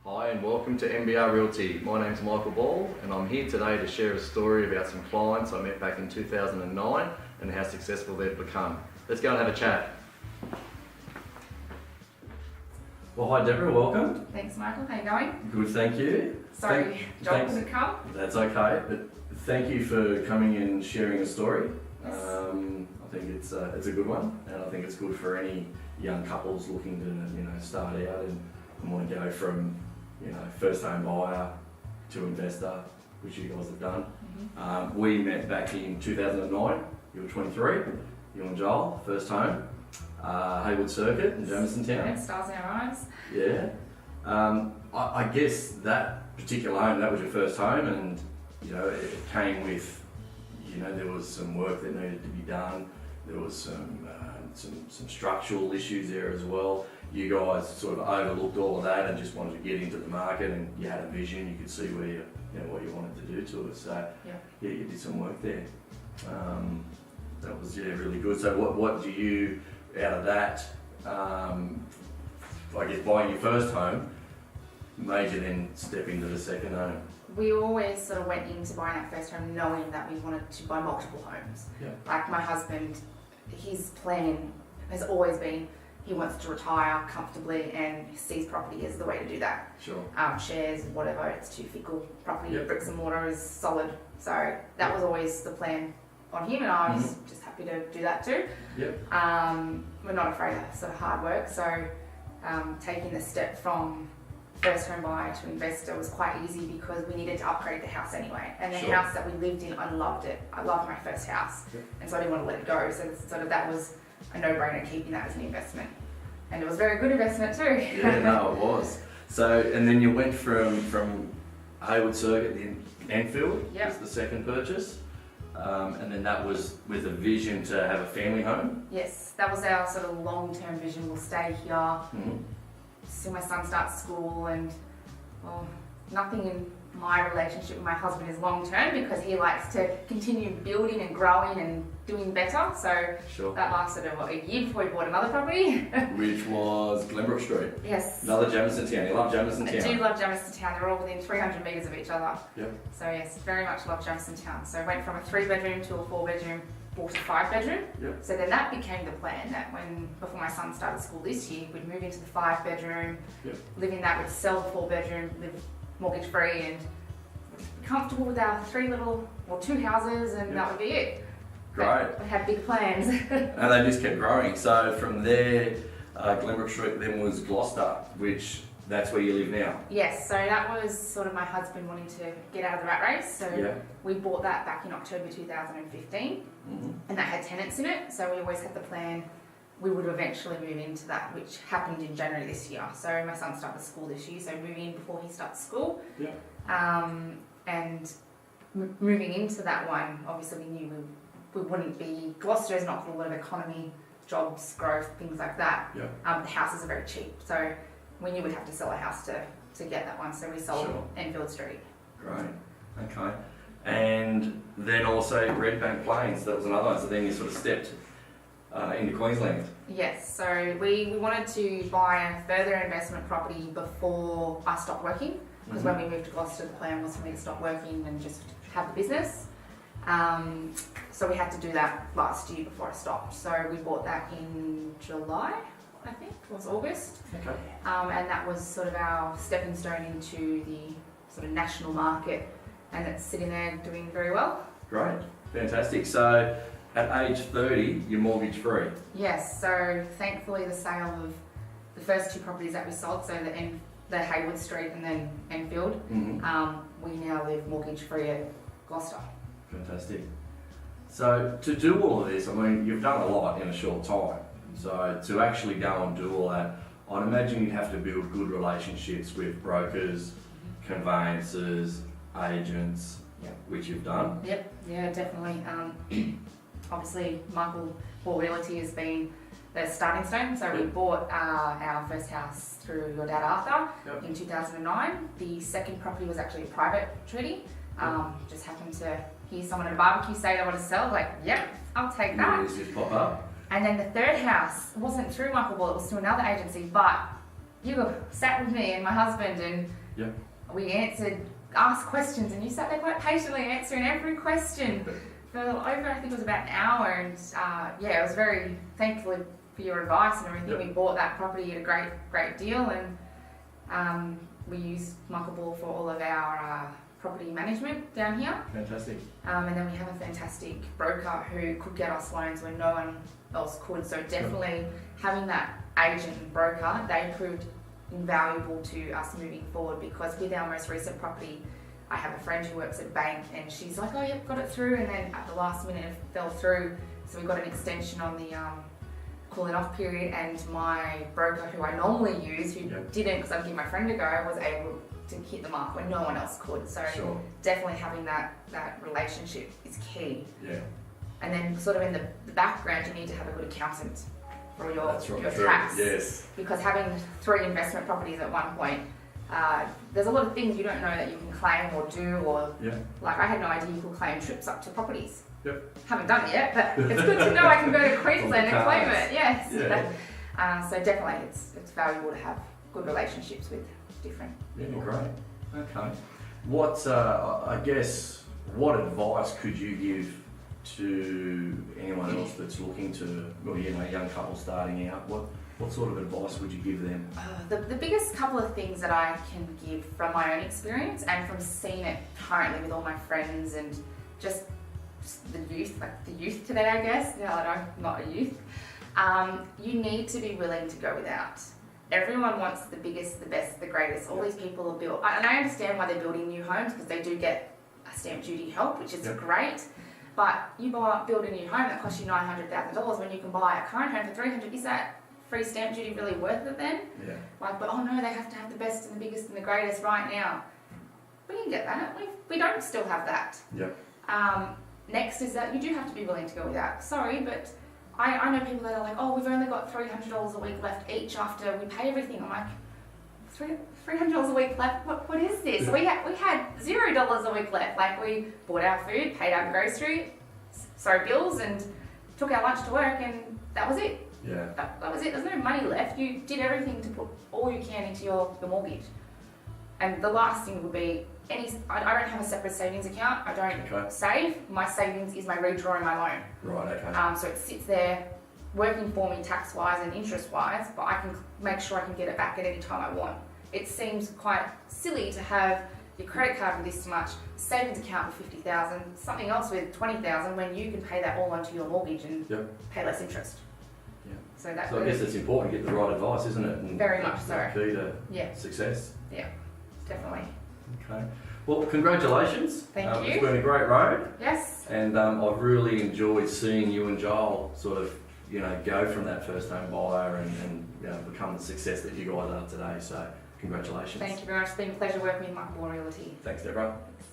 Hi and welcome to MBR Realty. My name's Michael Ball and I'm here today to share a story about some clients I met back in 2009 and how successful they've become. Let's go and have a chat. Well, hi Deborah, welcome. Thanks, Michael. How you going? Good, thank you. Sorry, John couldn't come. That's okay, but thank you for coming and sharing a story. Yes. I think it's a good one, and I think it's good for any young couples looking to start out and want to go from first home buyer to investor, which you guys have done. Mm-hmm. We met back in 2009. You were 23. You and Joel, first home, Haywood Circuit in Jamison Town. Yeah, stars in our eyes. Yeah. I guess that particular home, that was your first home, and it came with, there was some work that needed to be done. There was some structural issues there as well. You guys sort of overlooked all of that and just wanted to get into the market, and you had a vision. You could see where what you wanted to do to it. So yeah, you did some work there. That was really good. So what do you out of that? I guess buying your first home made you then step into the second home. We always sort of went into buying that first home knowing that we wanted to buy multiple homes. Yeah. Like my husband, his plan has always been he wants to retire comfortably and sees property as the way to do that. Sure. Shares, whatever, it's too fickle. Property, Yep. bricks and mortar is solid. So that was always the plan on him, and I was just happy to do that too. Yep. We're not afraid of sort of hard work, so taking the step from first home buyer to investor was quite easy because we needed to upgrade the house anyway. And the Sure. house that we lived in, I loved it. I loved my first house, and so I didn't want to let it go. So sort of that was a no-brainer, keeping that as an investment, and it was a very good investment too. Yeah, no, it was. So, and then you went from Haywood Circuit in Enfield, Yep. was the second purchase, and then that was with a vision to have a family home. Yes, that was our sort of long-term vision. We'll stay here, Mm-hmm. see my son start school, and well, nothing in my relationship with my husband is long-term because he likes to continue building and growing and doing better. So Sure. that lasted a year before we bought another property. Which was Glenbrook Street. Yes. Another Jamison Town. You love Jamison Town. I do love Jamison Town. They're all within 300 metres of each other. Yep. So yes, very much love Jamison Town. So went from a 3-bedroom to a 4-bedroom, bought a 5-bedroom. Yep. So then that became the plan, that before my son started school this year, we'd move into the 5-bedroom, Yep. live in that, we'd sell the 4-bedroom, live mortgage free, and be comfortable with our 2 houses, and Yep. that would be it. Great. But we had big plans. And they just kept growing. So from there, Glenbrook Street then was Gloucester, which that's where you live now. Yes, so that was sort of my husband wanting to get out of the rat race. So Yeah. we bought that back in October 2015, Mm-hmm. and that had tenants in it. So we always had the plan we would eventually move into that, which happened in January this year. So my son started school this year, so moving in before he starts school. Yeah. And moving into that one, obviously we knew we wouldn't be, Gloucester has not got a lot of economy, jobs, growth, things like that. Yeah. The houses are very cheap, so we knew we'd have to sell a house to get that one, so we sold Sure. Enfield Street. Great. Okay. And then also Redbank Plains, that was another one. So then you sort of stepped into Queensland. Yes, so we wanted to buy a further investment property before I stopped working, because when we moved to Gloucester, the plan was for me to stop working and just have the business. So we had to do that last year before I stopped. So we bought that in July, I think, it was August. Okay. And that was sort of our stepping stone into the sort of national market, and it's sitting there doing very well. Great. Fantastic. So at age 30, you're mortgage free. Yes, so thankfully the sale of the first 2 properties that we sold, so the Haywood Street and then Enfield, Mm-hmm. we now live mortgage free at Gloucester. Fantastic. So to do all of this, I mean, you've done a lot in a short time. So to actually go and do all that, I'd imagine you'd have to build good relationships with brokers, conveyancers, agents, which you've done. Yep, yeah, definitely. Obviously, Michael Ball Realty has been the starting stone. So we bought our first house through your dad Arthur in 2009. The second property was actually a private treaty. Just happened to hear someone at a barbecue say they want to sell. Like, yep, I'll take that. Just pop up. And then the third house wasn't through Michael Ball, it was through another agency, but you sat with me and my husband and Yep. we asked questions, and you sat there quite patiently answering every question for over, I think it was about an hour, and I was very thankful for your advice and everything. Yep. We bought that property at a great deal, and we used Michael Ball for all of our property management down here. Fantastic. And then we have a fantastic broker who could get us loans when no one else could. So definitely having that agent and broker, they proved invaluable to us moving forward, because with our most recent property, I have a friend who works at a bank and she's like, oh yep, got it through, and then at the last minute it fell through, so we got an extension on the cooling off period, and my broker who I normally use, who didn't, because I'd give my friend a go, was able to hit the mark when no one else could. So definitely having that relationship is key. Yeah. And then sort of in the background, you need to have a good accountant for your True. tax. Yes. Because having 3 investment properties at one point, there's a lot of things you don't know that you can claim or do, or like I had no idea you could claim trips up to properties. Yep. Haven't done it yet, but it's good to know I can go to Queensland and claim it. Yes. Yeah. So definitely it's valuable to have good relationships with different people. Great. Okay. What advice could you give to anyone else that's looking to, well, young couple starting out? What sort of advice would you give them? The biggest couple of things that I can give from my own experience and from seeing it currently with all my friends and just the youth today, I guess, now that I'm not a youth, you need to be willing to go without. Everyone wants the biggest, the best, the greatest. All these people are built, and I understand why they're building new homes, because they do get a stamp duty help, which is great. But you build a new home that costs you $900,000 when you can buy a current home for $300,000. Is that free stamp duty really worth it then? Yeah. Like, but oh no, they have to have the best and the biggest and the greatest right now. We didn't get that. We don't still have that. Yep. Next is that you do have to be willing to go without. Sorry, but I know people that are like, oh, we've only got $300 a week left each after we pay everything. I'm like, $300 a week left? What is this? We had $0 a week left. Like, we bought our food, paid our grocery, bills, and took our lunch to work, and that was it. Yeah. That was it. There's no money left. You did everything to put all you can into your mortgage. And the last thing would be I don't have a separate savings account. I don't save. My savings is my redrawing my loan. Right, okay. So it sits there working for me tax-wise and interest-wise, but I can make sure I can get it back at any time I want. It seems quite silly to have your credit card with this much, savings account with $50,000, something else with $20,000, when you can pay that all onto your mortgage and pay less interest. Yeah. So I guess it's important to get the right advice, isn't it? And very much so. Key to success. Yeah, definitely. Okay. Well, congratulations. Thank you. It's been a great road. Yes. And I've really enjoyed seeing you and Joel sort of, go from that first home buyer and become the success that you guys are today. So congratulations. Thank you very much. It's been a pleasure working with MBR Realty. Thanks, Deborah. Thanks.